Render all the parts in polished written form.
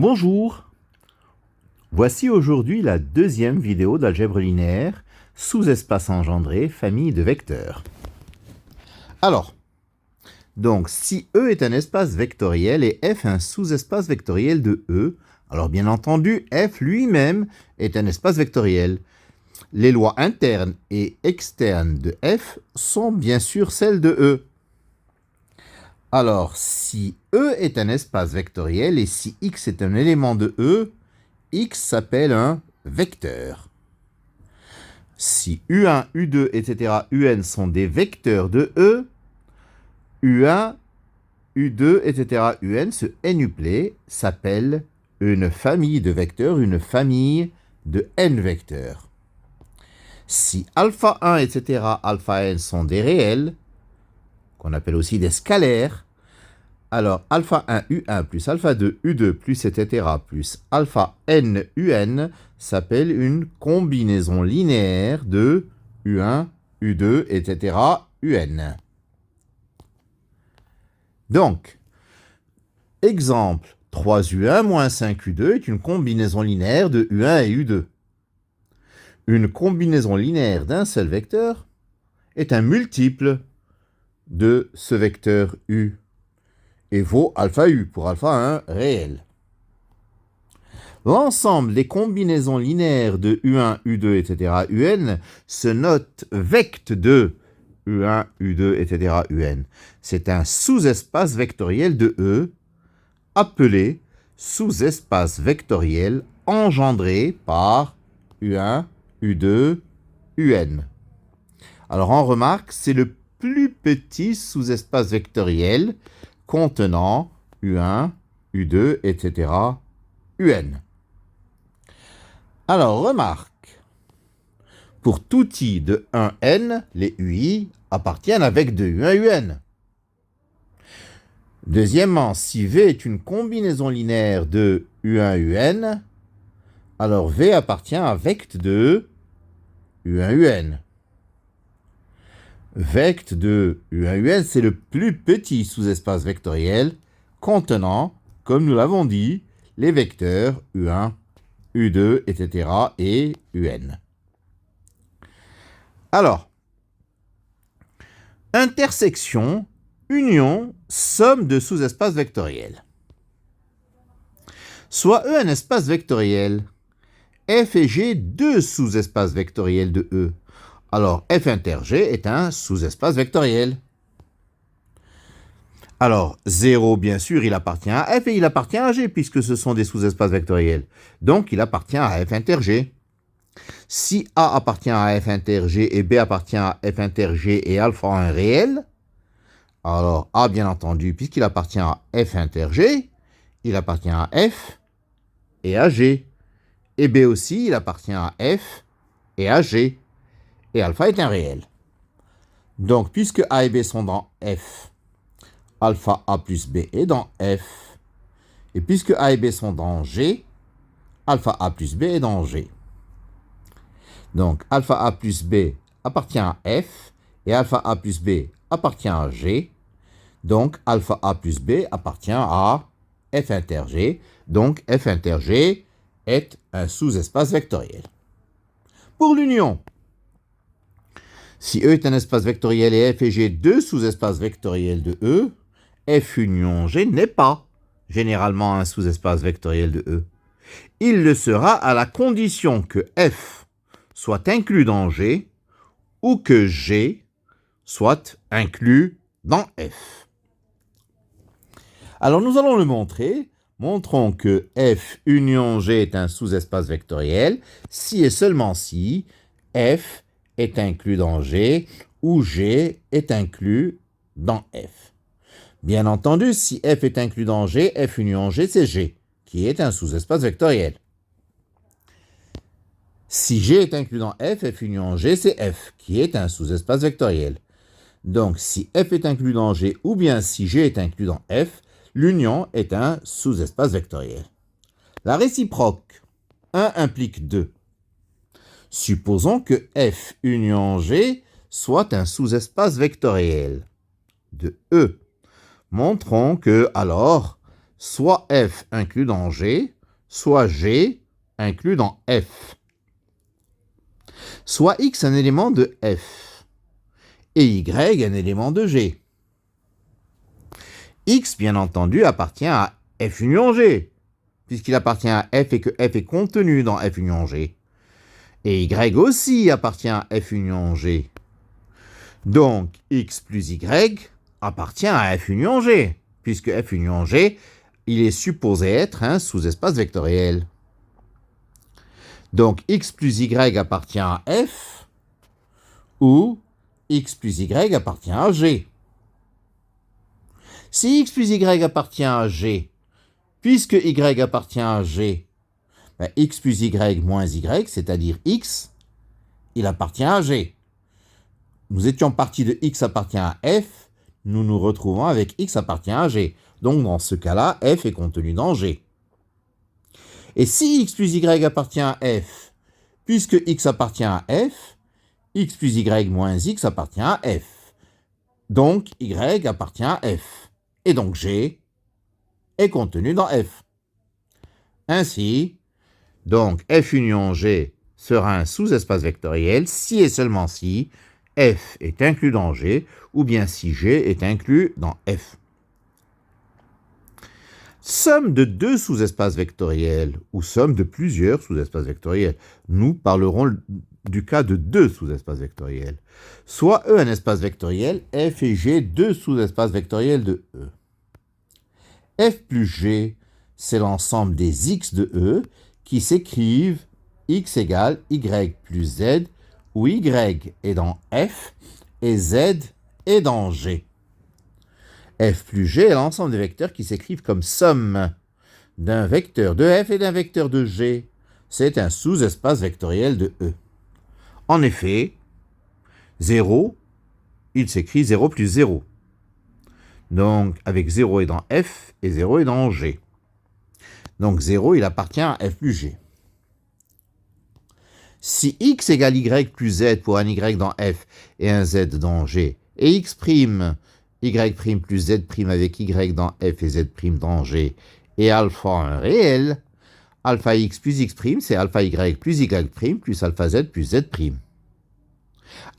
Bonjour, voici aujourd'hui la deuxième vidéo d'algèbre linéaire, sous-espace engendré, famille de vecteurs. Alors, donc si E est un espace vectoriel et F un sous-espace vectoriel de E, alors bien entendu F lui-même est un espace vectoriel. Les lois internes et externes de F sont bien sûr celles de E. Alors, si E est un espace vectoriel et si X est un élément de E, X s'appelle un vecteur. Si U1, U2, etc., UN sont des vecteurs de E, U1, U2, etc., UN, ce n-uplet s'appelle une famille de vecteurs, une famille de n vecteurs. Si alpha 1, etc., alpha n sont des réels, qu'on appelle aussi des scalaires, alors alpha 1 U1 plus alpha 2 U2 plus etc. plus alpha n UN s'appelle une combinaison linéaire de U1, U2, etc. UN. Donc, exemple, 3U1 moins 5U2 est une combinaison linéaire de U1 et U2. Une combinaison linéaire d'un seul vecteur est un multiple de ce vecteur U et vaut alpha U pour alpha 1 réel. L'ensemble des combinaisons linéaires de U1, U2, etc. UN se note vect de U1, U2, etc. UN. C'est un sous-espace vectoriel de E appelé sous-espace vectoriel engendré par U1, U2, UN. Alors on remarque, c'est le plus petit sous-espace vectoriel contenant U1, U2, etc. UN. Alors, remarque, pour tout i de 1n, les ui appartiennent à vec de U1, UN. Deuxièmement, si V est une combinaison linéaire de U1, UN, alors V appartient à vect de U1, UN. Vect de U1, UN, c'est le plus petit sous-espace vectoriel contenant, comme nous l'avons dit, les vecteurs U1, U2, etc. et UN. Alors, intersection, union, somme de sous-espaces vectoriels. Soit E un espace vectoriel, F et G deux sous-espaces vectoriels de E. Alors, F inter G est un sous-espace vectoriel. Alors, 0, bien sûr, il appartient à F et il appartient à G, puisque ce sont des sous-espaces vectoriels. Donc, il appartient à F inter G. Si A appartient à F inter G et B appartient à F inter G et alpha 1 réel, alors A, bien entendu, puisqu'il appartient à F inter G, il appartient à F et à G. Et B aussi, il appartient à F et à G. Et alpha est un réel. Donc, puisque A et B sont dans F, alpha A plus B est dans F. Et puisque A et B sont dans G, alpha A plus B est dans G. Donc, alpha A plus B appartient à F et alpha A plus B appartient à G. Donc, alpha A plus B appartient à F inter G. Donc, F inter G est un sous-espace vectoriel. Pour l'union, si E est un espace vectoriel et F et G deux sous-espaces vectoriels de E, F union G n'est pas généralement un sous-espace vectoriel de E. Il le sera à la condition que F soit inclus dans G ou que G soit inclus dans F. Alors nous allons le montrer. Montrons que F union G est un sous-espace vectoriel si et seulement si F est inclus dans G ou G est inclus dans F. Bien entendu, si F est inclus dans G, F union G, c'est G, qui est un sous-espace vectoriel. Si G est inclus dans F, F union G, c'est F, qui est un sous-espace vectoriel. Donc, si F est inclus dans G, ou bien si G est inclus dans F, l'union est un sous-espace vectoriel. La réciproque, 1 implique 2. Supposons que F union G soit un sous-espace vectoriel de E. Montrons que, alors, soit f inclus dans G, soit G inclus dans F. Soit x un élément de F et y un élément de G. X, bien entendu, appartient à F union G, puisqu'il appartient à F et que F est contenu dans F union G. Et Y aussi appartient à F union G. Donc, X plus Y appartient à F union G, puisque F union G, il est supposé être un sous-espace vectoriel. Donc, X plus Y appartient à F, ou X plus Y appartient à G. Si X plus Y appartient à G, puisque Y appartient à G, ben X plus Y moins Y, c'est-à-dire X, il appartient à G. Nous étions partis de X appartient à F, nous nous retrouvons avec X appartient à G. Donc dans ce cas-là, F est contenu dans G. Et si X plus Y appartient à F, puisque X appartient à F, X plus Y moins X appartient à F. Donc Y appartient à F. Et donc G est contenu dans F. Ainsi, donc F union G sera un sous-espace vectoriel si et seulement si F est inclus dans G ou bien si G est inclus dans F. Somme de deux sous-espaces vectoriels ou somme de plusieurs sous-espaces vectoriels. Nous parlerons du cas de deux sous-espaces vectoriels. Soit E un espace vectoriel, F et G deux sous-espaces vectoriels de E. F plus G, c'est l'ensemble des x de E qui s'écrivent x égale y plus z, où y est dans F et z est dans G. F plus G est l'ensemble des vecteurs qui s'écrivent comme somme d'un vecteur de F et d'un vecteur de G. C'est un sous-espace vectoriel de E. En effet, 0, il s'écrit 0 plus 0. Donc, avec 0 est dans F et 0 est dans G. Donc, 0, il appartient à F plus G. Si x égale y plus z pour un y dans F et un z dans G, et x', y' plus z' avec y dans F et z' dans G, et alpha un réel, alpha x plus x', c'est alpha y plus y' plus alpha z plus z'.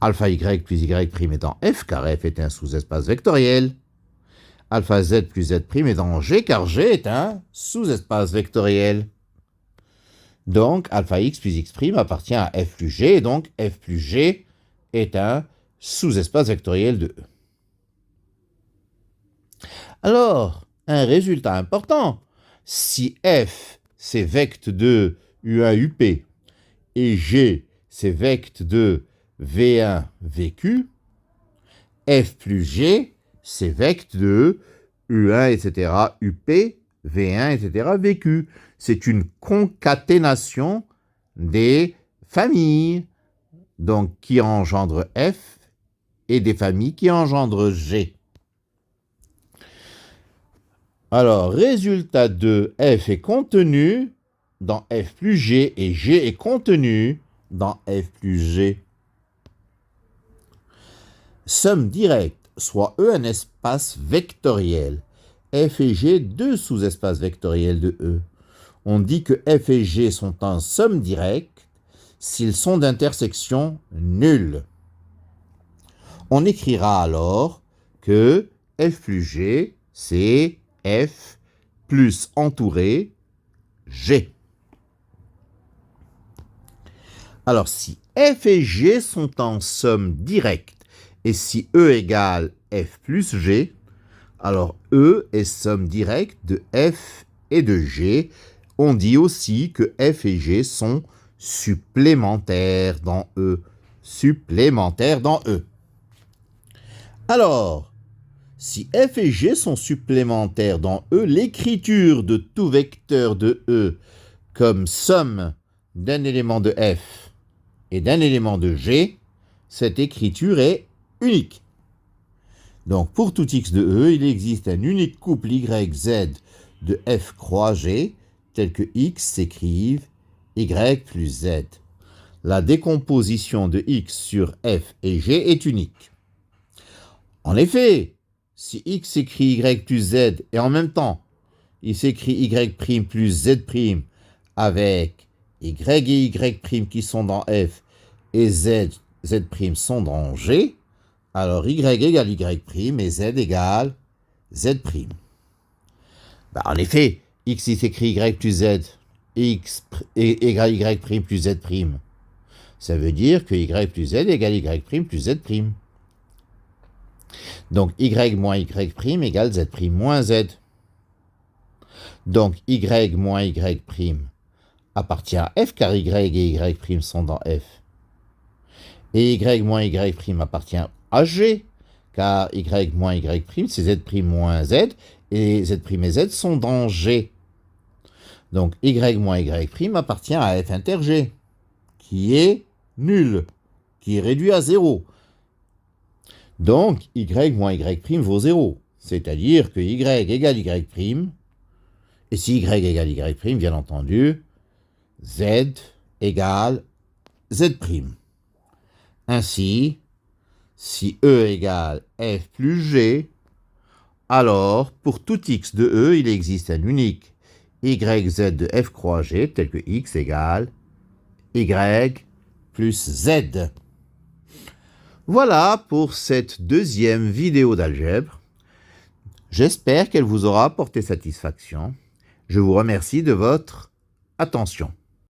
Alpha y plus y' est dans F car F est un sous-espace vectoriel. Alpha z plus z' est dans G car G est un sous-espace vectoriel. Donc, alpha x plus x' appartient à F plus G, et donc F plus G est un sous-espace vectoriel de E. Alors, un résultat important, si F c'est vect de U1 UP et G c'est vect de V1 VQ, F plus G c'est vect de U1, etc., UP, V1, etc., VQ. C'est une concaténation des familles, donc qui engendrent F, et des familles qui engendrent G. Alors, résultat de F est contenu dans F plus G, et G est contenu dans F plus G. Somme directe, soit E un espace vectoriel. F et G, deux sous-espaces vectoriels de E. On dit que F et G sont en somme directe s'ils sont d'intersection nulle. On écrira alors que F plus G, c'est F plus entouré G. Alors, si F et G sont en somme directe, et si E égale F plus G, alors E est somme directe de F et de G. On dit aussi que F et G sont supplémentaires dans E. Supplémentaires dans E. Alors, si F et G sont supplémentaires dans E, l'écriture de tout vecteur de E comme somme d'un élément de F et d'un élément de G, cette écriture est unique. Donc, pour tout x de E, il existe un unique couple YZ de F croix G, tel que x s'écrive Y plus Z. La décomposition de x sur F et G est unique. En effet, si x s'écrit Y plus Z et en même temps il s'écrit y' plus z' avec y et y' qui sont dans f et z' sont dans g, alors y égale y' et z égale z'. En effet, x il s'écrit y plus z, x égale y' plus z'. Ça veut dire que y plus z égale y' plus z'. Donc y moins y' égale z' moins z. Donc y moins y' appartient à f car y et y' sont dans f. Et y moins y' appartient à g car y moins y' c'est z' moins z et z' et z sont dans g. Donc y moins y' appartient à f inter g qui est nul, qui est réduit à 0. Donc y moins y' vaut 0. C'est-à-dire que y égale y', et si y égale y', bien entendu, z égale z'. Ainsi, si E égale f plus g, alors pour tout x de E, il existe un unique yz de f croix g, tel que x égale y plus z. Voilà pour cette deuxième vidéo d'algèbre. J'espère qu'elle vous aura apporté satisfaction. Je vous remercie de votre attention.